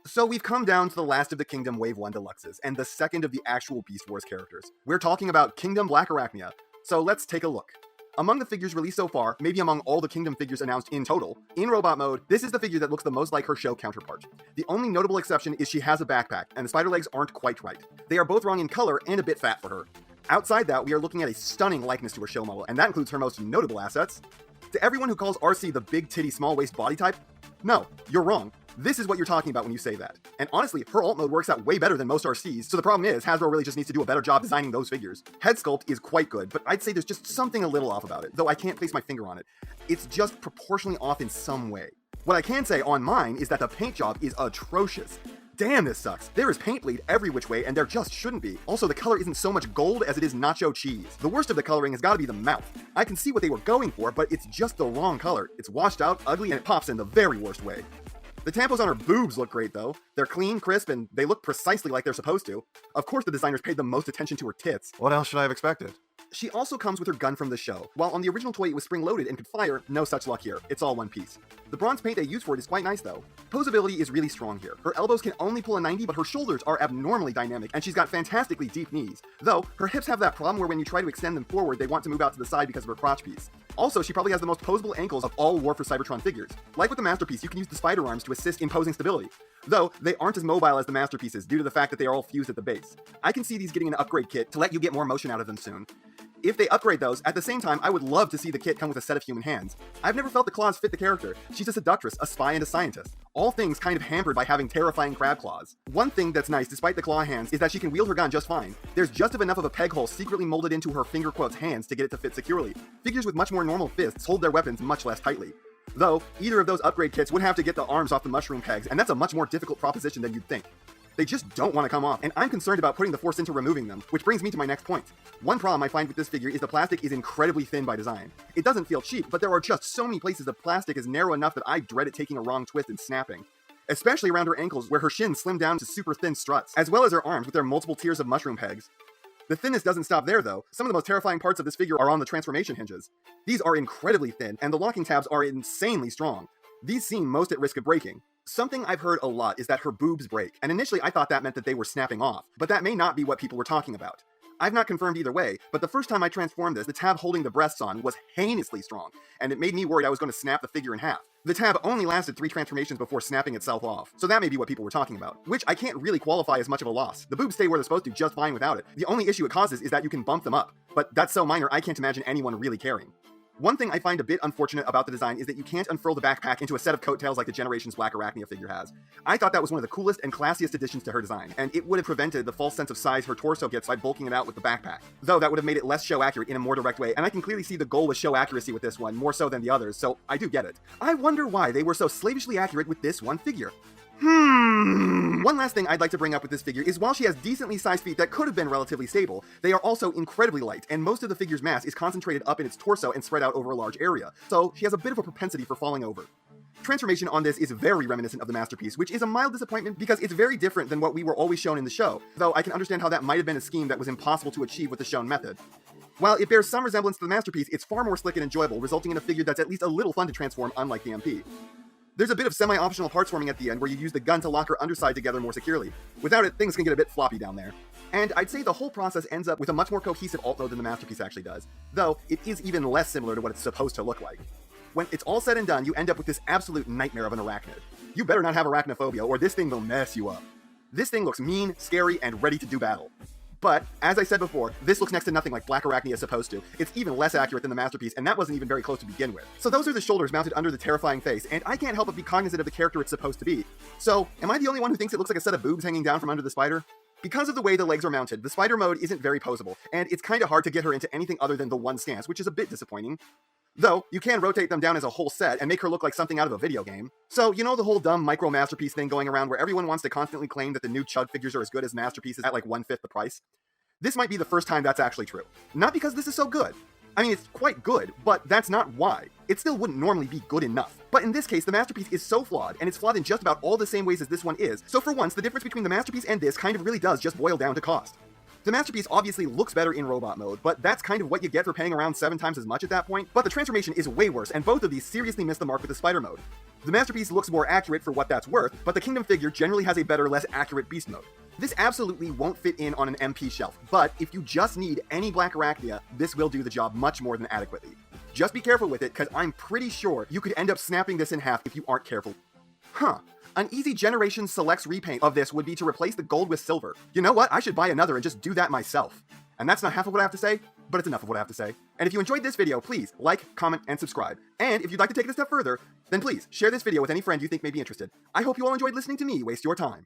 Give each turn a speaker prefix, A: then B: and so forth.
A: So we've come down to the last of the Kingdom Wave 1 Deluxes, and the second of the actual Beast Wars characters. We're talking about Kingdom Blackarachnia, so let's take a look. Among the figures released so far, maybe among all the Kingdom figures announced in total, in robot mode, this is the figure that looks the most like her show counterpart. The only notable exception is she has a backpack, and the spider legs aren't quite right. They are both wrong in color and a bit fat for her. Outside that, we are looking at a stunning likeness to her show model, and that includes her most notable assets. To everyone who calls RC the big titty small waist body type, no, you're wrong. This is what you're talking about when you say that. And honestly, her alt mode works out way better than most RCs, so the problem is, Hasbro really just needs to do a better job designing those figures. Headsculpt is quite good, but I'd say there's just something a little off about it, though I can't place my finger on it. It's just proportionally off in some way. What I can say on mine is that the paint job is atrocious. Damn, this sucks. There is paint bleed every which way, and there just shouldn't be. Also, the color isn't so much gold as it is nacho cheese. The worst of the coloring has got to be the mouth. I can see what they were going for, but it's just the wrong color. It's washed out, ugly, and it pops in the very worst way. The tampos on her boobs look great though. They're clean, crisp, and they look precisely like they're supposed to. Of course the designers paid the most attention to her tits.
B: What else should I have expected?
A: She also comes with her gun from the show. While on the original toy it was spring-loaded and could fire, no such luck here. It's all one piece. The bronze paint they use for it is quite nice though. Posability is really strong here. Her elbows can only pull a 90, but her shoulders are abnormally dynamic, and she's got fantastically deep knees. Though, her hips have that problem where when you try to extend them forward, they want to move out to the side because of her crotch piece. Also, she probably has the most posable ankles of all War for Cybertron figures. Like with the Masterpiece, you can use the spider arms to assist in posing stability. Though, they aren't as mobile as the Masterpieces due to the fact that they are all fused at the base. I can see these getting an upgrade kit to let you get more motion out of them soon. If they upgrade those, at the same time, I would love to see the kit come with a set of human hands. I've never felt the claws fit the character. She's a seductress, a spy, and a scientist. All things kind of hampered by having terrifying crab claws. One thing that's nice, despite the claw hands, is that she can wield her gun just fine. There's just enough of a peg hole secretly molded into her finger quotes hands to get it to fit securely. Figures with much more normal fists hold their weapons much less tightly. Though, either of those upgrade kits would have to get the arms off the mushroom pegs, and that's a much more difficult proposition than you'd think. They just don't want to come off, and I'm concerned about putting the force into removing them, which brings me to my next point. One problem I find with this figure is the plastic is incredibly thin by design. It doesn't feel cheap, but there are just so many places the plastic is narrow enough that I dread it taking a wrong twist and snapping. Especially around her ankles where her shins slim down to super thin struts, as well as her arms with their multiple tiers of mushroom pegs. The thinness doesn't stop there though. Some of the most terrifying parts of this figure are on the transformation hinges. These are incredibly thin, and the locking tabs are insanely strong. These seem most at risk of breaking. Something I've heard a lot is that her boobs break, and initially I thought that meant that they were snapping off, but that may not be what people were talking about. I've not confirmed either way, but the first time I transformed this, the tab holding the breasts on was heinously strong, and it made me worried I was going to snap the figure in half. The tab only lasted 3 transformations before snapping itself off, so that may be what people were talking about, which I can't really qualify as much of a loss. The boobs stay where they're supposed to just fine without it. The only issue it causes is that you can bump them up, but that's so minor I can't imagine anyone really caring. One thing I find a bit unfortunate about the design is that you can't unfurl the backpack into a set of coattails like the Generations Blackarachnia figure has. I thought that was one of the coolest and classiest additions to her design, and it would have prevented the false sense of size her torso gets by bulking it out with the backpack. Though that would have made it less show accurate in a more direct way, and I can clearly see the goal was show accuracy with this one, more so than the others, so I do get it. I wonder why they were so slavishly accurate with this one figure. One last thing I'd like to bring up with this figure is while she has decently sized feet that could have been relatively stable, they are also incredibly light, and most of the figure's mass is concentrated up in its torso and spread out over a large area, so she has a bit of a propensity for falling over. Transformation on this is very reminiscent of the Masterpiece, which is a mild disappointment because it's very different than what we were always shown in the show, though I can understand how that might have been a scheme that was impossible to achieve with the shown method. While it bears some resemblance to the Masterpiece, it's far more slick and enjoyable, resulting in a figure that's at least a little fun to transform, unlike the MP. There's a bit of semi-optional parts forming at the end where you use the gun to lock her underside together more securely. Without it, things can get a bit floppy down there. And I'd say the whole process ends up with a much more cohesive alt mode than the Masterpiece actually does, though it is even less similar to what it's supposed to look like. When it's all said and done, you end up with this absolute nightmare of an arachnid. You better not have arachnophobia, or this thing will mess you up. This thing looks mean, scary, and ready to do battle. But, as I said before, this looks next to nothing like Blackarachnia is supposed to. It's even less accurate than the Masterpiece, and that wasn't even very close to begin with. So those are the shoulders mounted under the terrifying face, and I can't help but be cognizant of the character it's supposed to be. So, am I the only one who thinks it looks like a set of boobs hanging down from under the spider? Because of the way the legs are mounted, the spider mode isn't very posable, and it's kinda hard to get her into anything other than the one stance, which is a bit disappointing. Though, you can rotate them down as a whole set and make her look like something out of a video game. So, you know the whole dumb micro-masterpiece thing going around where everyone wants to constantly claim that the new Chug figures are as good as Masterpieces at like 1/5 the price? This might be the first time that's actually true. Not because this is so good. I mean, it's quite good, but that's not why. It still wouldn't normally be good enough. But in this case, the Masterpiece is so flawed, and it's flawed in just about all the same ways as this one is, so for once, the difference between the Masterpiece and this kind of really does just boil down to cost. The Masterpiece obviously looks better in robot mode, but that's kind of what you get for paying around 7 times as much at that point, but the transformation is way worse, and both of these seriously miss the mark with the spider mode. The Masterpiece looks more accurate for what that's worth, but the Kingdom figure generally has a better, less accurate beast mode. This absolutely won't fit in on an MP shelf, but if you just need any Blackarachnia, this will do the job much more than adequately. Just be careful with it, because I'm pretty sure you could end up snapping this in half if you aren't careful. An easy Generation Selects repaint of this would be to replace the gold with silver. You know what? I should buy another and just do that myself. And that's not half of what I have to say, but it's enough of what I have to say. And if you enjoyed this video, please like, comment, and subscribe. And if you'd like to take it a step further, then please share this video with any friend you think may be interested. I hope you all enjoyed listening to me waste your time.